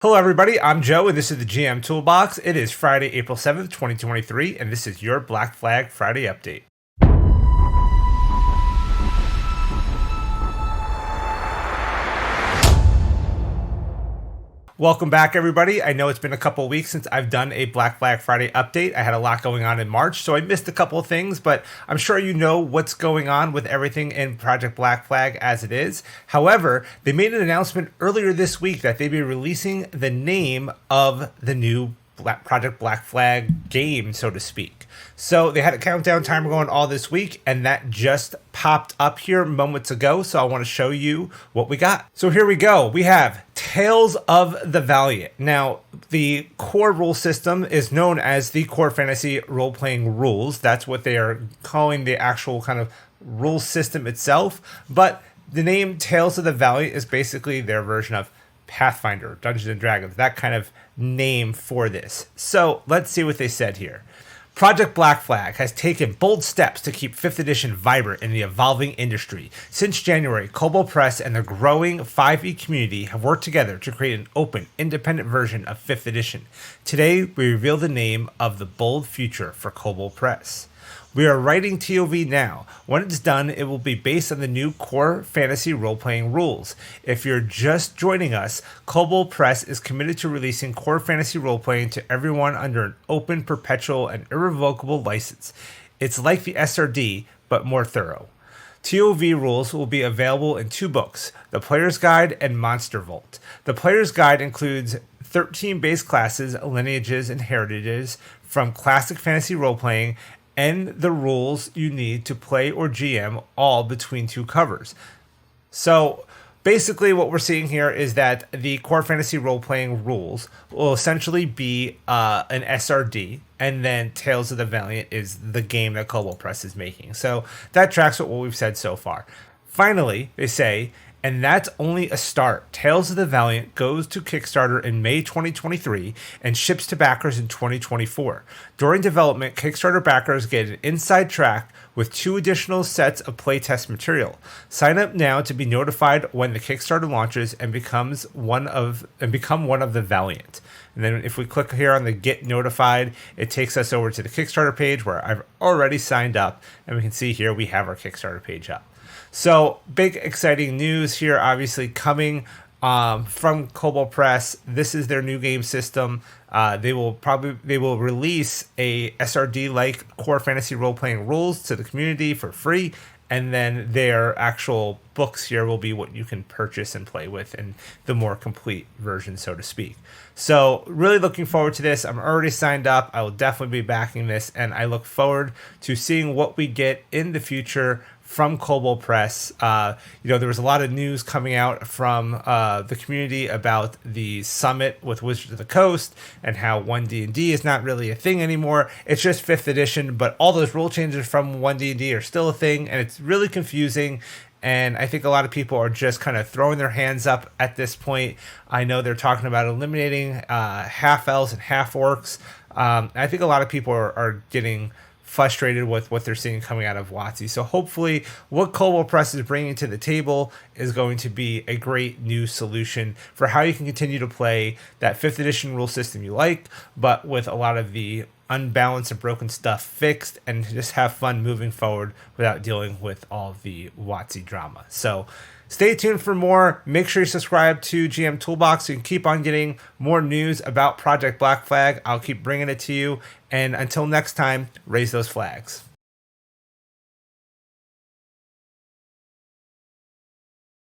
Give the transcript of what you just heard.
Hello, everybody. I'm Joe, and this is the GM Toolbox. It is Friday, April 7th, 2023, and this is your Black Flag Friday update. Welcome back, everybody. I know it's been a couple of weeks since I've done a Black Flag Friday update. I had a lot going on in March, so I missed a couple of things, but I'm sure you know what's going on with everything in Project Black Flag as it is. However, they made an announcement earlier this week that they'd be releasing the name of the new Project Black Flag game, so to speak. So they had a countdown timer going all this week, and that just popped up here moments ago. So I want to show you what we got. So here we go. We have Tales of the Valiant. Now, the core rule system is known as the Core Fantasy Role-Playing Rules. That's what they are calling the actual kind of rule system itself. But the name Tales of the Valiant is basically their version of Pathfinder, Dungeons and Dragons, that kind of name for this. So let's see what they said here. Project Black Flag has taken bold steps to keep 5th edition vibrant in the evolving industry. Since January, Kobold Press and the growing 5e community have worked together to create an open, independent version of 5th edition. Today, we reveal the name of the bold future for Kobold Press. We are writing TOV now. When it's done, it will be based on the new Core Fantasy Role-Playing Rules. If you're just joining us, Kobold Press is committed to releasing Core Fantasy Role-Playing to everyone under an open, perpetual, and irrevocable license. It's like the SRD, but more thorough. TOV rules will be available in 2 books, The Player's Guide and Monster Vault. The Player's Guide includes 13 base classes, lineages, and heritages from classic fantasy role-playing, and the rules you need to play or GM all between 2 covers. So basically what we're seeing here is that the Core Fantasy Role-Playing Rules will essentially be an SRD, and then Tales of the Valiant is the game that Kobold Press is making. So that tracks with what we've said so far. Finally, they say, and that's only a start. Tales of the Valiant goes to Kickstarter in May 2023 and ships to backers in 2024. During development, Kickstarter backers get an inside track with 2 additional sets of playtest material. Sign up now to be notified when the Kickstarter launches and become one of the Valiant. And then if we click here on the Get Notified, it takes us over to the Kickstarter page where I've already signed up, and we can see here we have our Kickstarter page up. So big exciting news here, obviously coming from Kobold Press. This is their new game system. They will release a SRD like Core Fantasy Role-Playing Rules to the community for free, and then their actual books here will be what you can purchase and play with in the more complete version, so to speak. So really looking forward to this. I'm already signed up. I will definitely be backing this, and I look forward to seeing what we get in the future from Kobold Press. There was a lot of news coming out from the community about the summit with Wizards of the Coast and how 1D&D is not really a thing anymore. It's just 5th edition, but all those rule changes from 1D&D are still a thing, and it's really confusing. And I think a lot of people are just kind of throwing their hands up at this point. I know they're talking about eliminating half-elves and half-orcs. I think a lot of people are getting frustrated with what they're seeing coming out of WotC. So hopefully what Kobold Press is bringing to the table is going to be a great new solution for how you can continue to play that 5th edition rule system you like, but with a lot of the unbalanced and broken stuff fixed, and just have fun moving forward without dealing with all the WotC drama. So stay tuned for more. Make sure you subscribe to GM Toolbox so you can keep on getting more news about Project Black Flag. I'll keep bringing it to you. And until next time, raise those flags.